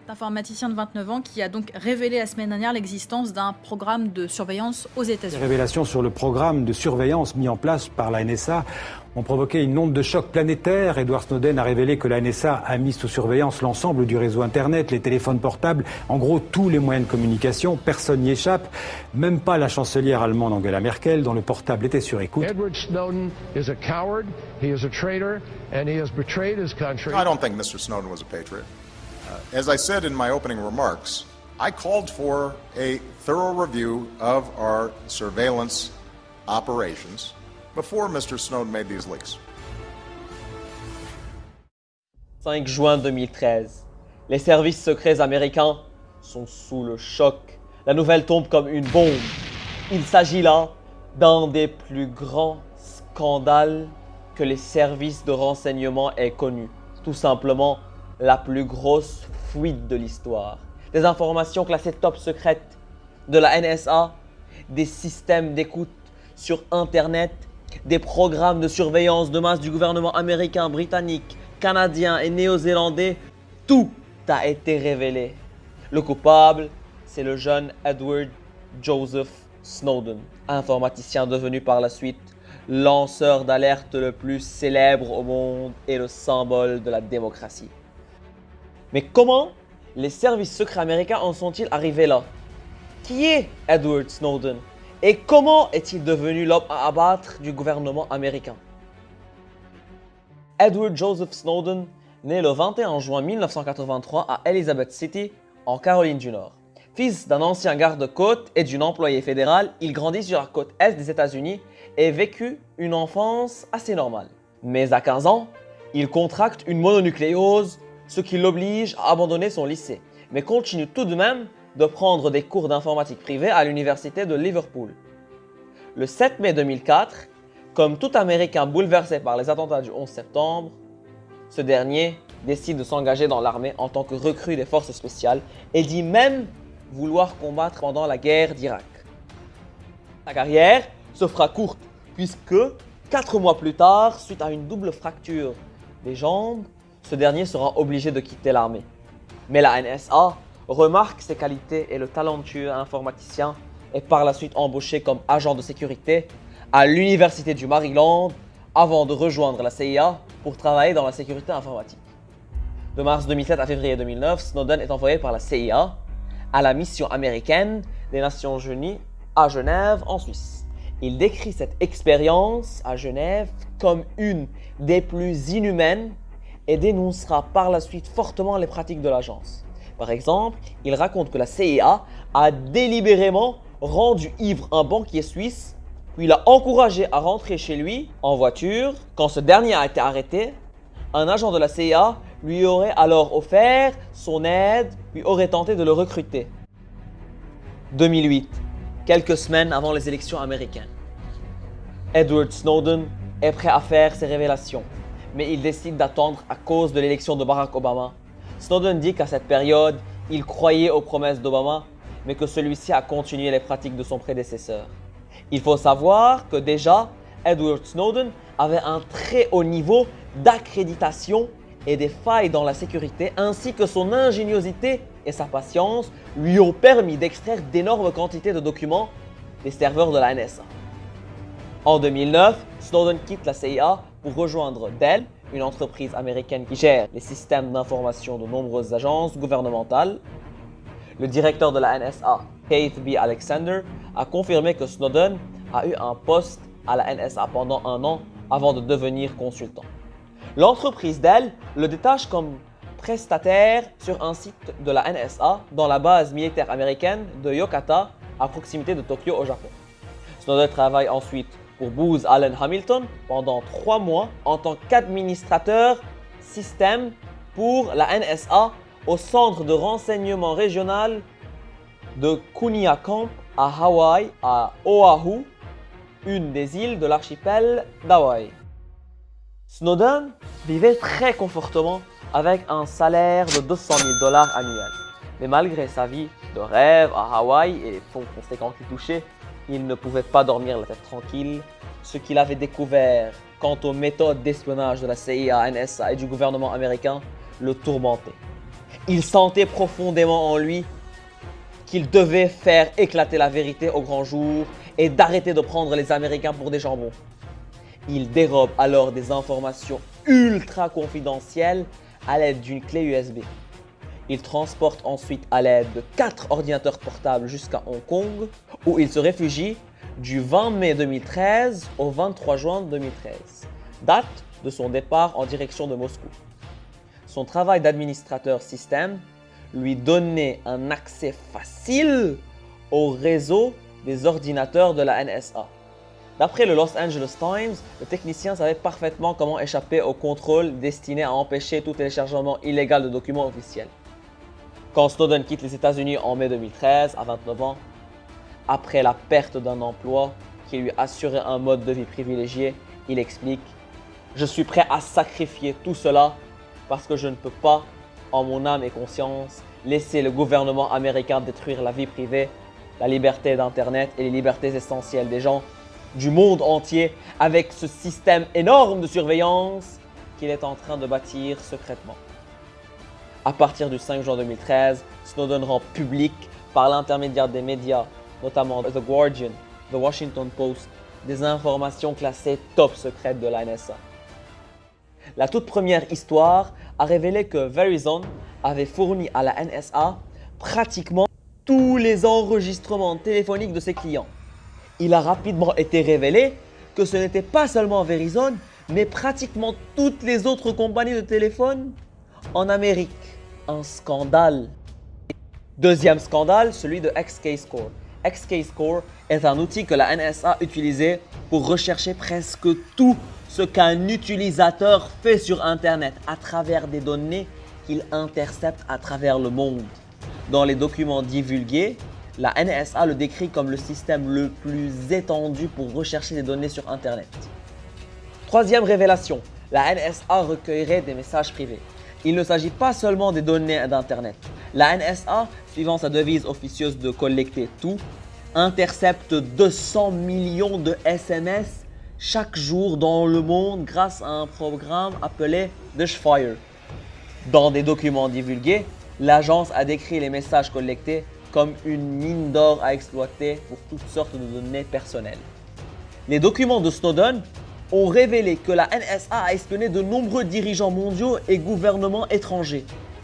Informaticien de 29 ans qui a donc révélé la semaine dernière l'existence d'un programme de surveillance aux États-Unis. Les révélations sur le programme de surveillance mis en place par la NSA ont provoqué une onde de choc planétaire. Edward Snowden a révélé que la NSA a mis sous surveillance l'ensemble du réseau Internet, les téléphones portables, en gros tous les moyens de communication. Personne n'y échappe, même pas la chancelière allemande Angela Merkel, dont le portable était sur écoute. Edward Snowden is a coward, he is a traitor, and he has betrayed his country. I don't think Mr. Snowden was a patriot. As I said in my opening remarks, I called for a thorough review of our surveillance operations before Mr. Snowden made these leaks. 5 juin 2013. Les services secrets américains sont sous le choc. La nouvelle tombe comme une bombe. Il s'agit là d'un des plus grands scandales que les services de renseignement aient connus. Tout simplement, la plus grosse fuite de l'histoire. Des informations classées top secrètes de la NSA, des systèmes d'écoute sur Internet, des programmes de surveillance de masse du gouvernement américain, britannique, canadien et néo-zélandais, tout a été révélé. Le coupable, c'est le jeune Edward Joseph Snowden, informaticien devenu par la suite lanceur d'alerte le plus célèbre au monde et le symbole de la démocratie. Mais comment les services secrets américains en sont-ils arrivés là? Qui est Edward Snowden? Et comment est-il devenu l'homme à abattre du gouvernement américain? Edward Joseph Snowden naît le 21 juin 1983 à Elizabeth City, en Caroline du Nord. Fils d'un ancien garde-côte et d'une employée fédérale, il grandit sur la côte est des États-Unis et vécut une enfance assez normale. Mais à 15 ans, il contracte une mononucléose, ce qui l'oblige à abandonner son lycée, mais continue tout de même de prendre des cours d'informatique privée à l'université de Liverpool. Le 7 mai 2004, comme tout Américain bouleversé par les attentats du 11 septembre, ce dernier décide de s'engager dans l'armée en tant que recrue des forces spéciales et dit même vouloir combattre pendant la guerre d'Irak. Sa carrière se fera courte puisque 4 mois plus tard, suite à une double fracture des jambes, ce dernier sera obligé de quitter l'armée. Mais la NSA remarque ses qualités et le talentueux informaticien est par la suite embauché comme agent de sécurité à l'université du Maryland avant de rejoindre la CIA pour travailler dans la sécurité informatique. De mars 2007 à février 2009, Snowden est envoyé par la CIA à la mission américaine des Nations Unies à Genève, en Suisse. Il décrit cette expérience à Genève comme une des plus inhumaines et dénoncera par la suite fortement les pratiques de l'agence. Par exemple, il raconte que la CIA a délibérément rendu ivre un banquier suisse, puis l'a encouragé à rentrer chez lui en voiture. Quand ce dernier a été arrêté, un agent de la CIA lui aurait alors offert son aide, puis aurait tenté de le recruter. 2008, quelques semaines avant les élections américaines. Edward Snowden est prêt à faire ses révélations, mais il décide d'attendre à cause de l'élection de Barack Obama. Snowden dit qu'à cette période, il croyait aux promesses d'Obama, mais que celui-ci a continué les pratiques de son prédécesseur. Il faut savoir que déjà, Edward Snowden avait un très haut niveau d'accréditation et des failles dans la sécurité, ainsi que son ingéniosité et sa patience lui ont permis d'extraire d'énormes quantités de documents des serveurs de la NSA. En 2009, Snowden quitte la CIA pour rejoindre Dell, une entreprise américaine qui gère les systèmes d'information de nombreuses agences gouvernementales. Le directeur de la NSA, Keith B. Alexander, a confirmé que Snowden a eu un poste à la NSA pendant 1 an avant de devenir consultant. L'entreprise Dell le détache comme prestataire sur un site de la NSA dans la base militaire américaine de Yokata, à proximité de Tokyo au Japon. Snowden travaille ensuite pour Booz Allen Hamilton pendant 3 mois en tant qu'administrateur système pour la NSA au centre de renseignement régional de Kunia Camp à Hawaï, à Oahu, une des îles de l'archipel d'Hawaï. Snowden vivait très confortablement avec un salaire de $200 000 annuels. Mais malgré sa vie de rêve à Hawaï et les fonds conséquents qu'il touchait, il ne pouvait pas dormir la tête tranquille. Ce qu'il avait découvert quant aux méthodes d'espionnage de la CIA, NSA et du gouvernement américain le tourmentait. Il sentait profondément en lui qu'il devait faire éclater la vérité au grand jour et d'arrêter de prendre les Américains pour des jambons. Il dérobe alors des informations ultra confidentielles à l'aide d'une clé USB. Il transporte ensuite à l'aide de 4 ordinateurs portables jusqu'à Hong Kong, où il se réfugie du 20 mai 2013 au 23 juin 2013, date de son départ en direction de Moscou. Son travail d'administrateur système lui donnait un accès facile au réseau des ordinateurs de la NSA. D'après le Los Angeles Times, le technicien savait parfaitement comment échapper au contrôle destiné à empêcher tout téléchargement illégal de documents officiels. Quand Snowden quitte les États-Unis en mai 2013, à 29 ans, après la perte d'un emploi qui lui assurait un mode de vie privilégié, il explique « Je suis prêt à sacrifier tout cela parce que je ne peux pas, en mon âme et conscience, laisser le gouvernement américain détruire la vie privée, la liberté d'Internet et les libertés essentielles des gens du monde entier avec ce système énorme de surveillance qu'il est en train de bâtir secrètement. » À partir du 5 juin 2013, Snowden rend public par l'intermédiaire des médias, notamment The Guardian, The Washington Post, des informations classées top secrètes de la NSA. La toute première histoire a révélé que Verizon avait fourni à la NSA pratiquement tous les enregistrements téléphoniques de ses clients. Il a rapidement été révélé que ce n'était pas seulement Verizon, mais pratiquement toutes les autres compagnies de téléphone en Amérique. Un scandale. Deuxième scandale, celui de XKeyscore. XKeyscore est un outil que la NSA utilisait pour rechercher presque tout ce qu'un utilisateur fait sur Internet à travers des données qu'il intercepte à travers le monde. Dans les documents divulgués, la NSA le décrit comme le système le plus étendu pour rechercher des données sur Internet. Troisième révélation, la NSA recueillerait des messages privés. Il ne s'agit pas seulement des données d'Internet. La NSA, suivant sa devise officieuse de collecter tout, intercepte 200 millions de SMS chaque jour dans le monde grâce à un programme appelé Dishfire. Dans des documents divulgués, l'agence a décrit les messages collectés comme une mine d'or à exploiter pour toutes sortes de données personnelles. Les documents de Snowden ont révélé que la NSA a espionné de nombreux dirigeants mondiaux et gouvernements étrangers.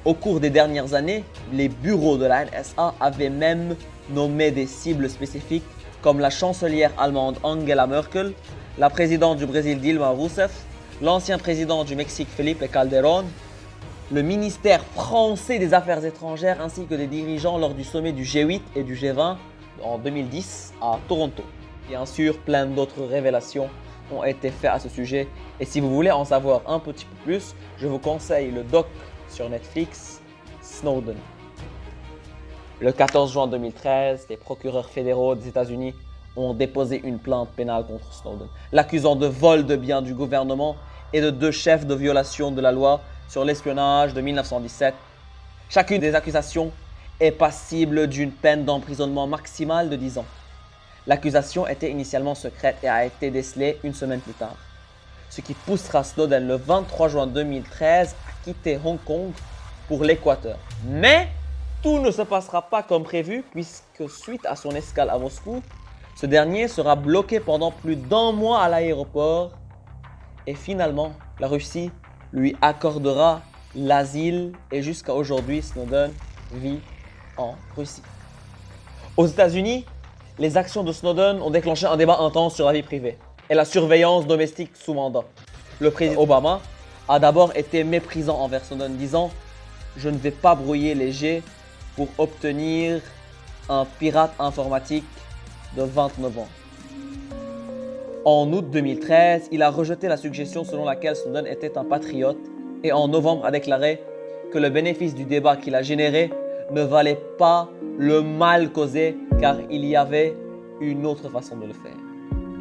Au cours des dernières années, les bureaux de la NSA avaient même nommé des cibles spécifiques comme la chancelière allemande Angela Merkel, la présidente du Brésil Dilma Rousseff, l'ancien président du Mexique Felipe Calderón, le ministère français des Affaires étrangères ainsi que des dirigeants lors du sommet du G8 et du G20 en 2010 à Toronto. Bien sûr, plein d'autres révélations ont été faites à ce sujet et si vous voulez en savoir un petit peu plus, je vous conseille le doc sur Netflix Snowden. Le 14 juin 2013, les procureurs fédéraux des États-Unis ont déposé une plainte pénale contre Snowden, l'accusant de vol de biens du gouvernement et de 2 chefs de violation de la loi sur l'espionnage de 1917. Chacune des accusations est passible d'une peine d'emprisonnement maximale de 10 ans. L'accusation était initialement secrète et a été décelée une semaine plus tard, ce qui poussera Snowden le 23 juin 2013 à quitter Hong Kong pour l'Équateur. Mais tout ne se passera pas comme prévu puisque suite à son escale à Moscou, ce dernier sera bloqué pendant plus d'1 mois à l'aéroport et finalement la Russie lui accordera l'asile et jusqu'à aujourd'hui Snowden vit en Russie. Aux États-Unis, les actions de Snowden ont déclenché un débat intense sur la vie privée et la surveillance domestique sous mandat. Le président Obama a d'abord été méprisant envers Snowden, disant « Je ne vais pas brouiller les jets pour obtenir un pirate informatique de 29 ans ». En août 2013, il a rejeté la suggestion selon laquelle Snowden était un patriote et en novembre a déclaré que le bénéfice du débat qu'il a généré ne valait pas le mal causé car il y avait une autre façon de le faire.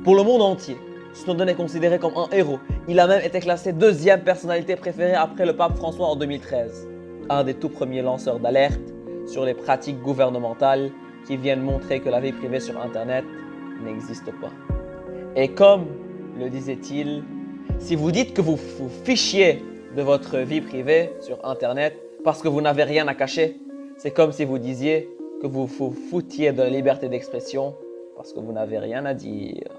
Pour le monde entier, Snowden est considéré comme un héros. Il a même été classé 2e personnalité préférée après le pape François en 2013. Un des tout premiers lanceurs d'alerte sur les pratiques gouvernementales qui viennent montrer que la vie privée sur Internet n'existe pas. Et comme le disait-il, si vous dites que vous vous fichiez de votre vie privée sur Internet, parce que vous n'avez rien à cacher. C'est comme si vous disiez que vous vous foutiez de la liberté d'expression parce que vous n'avez rien à dire.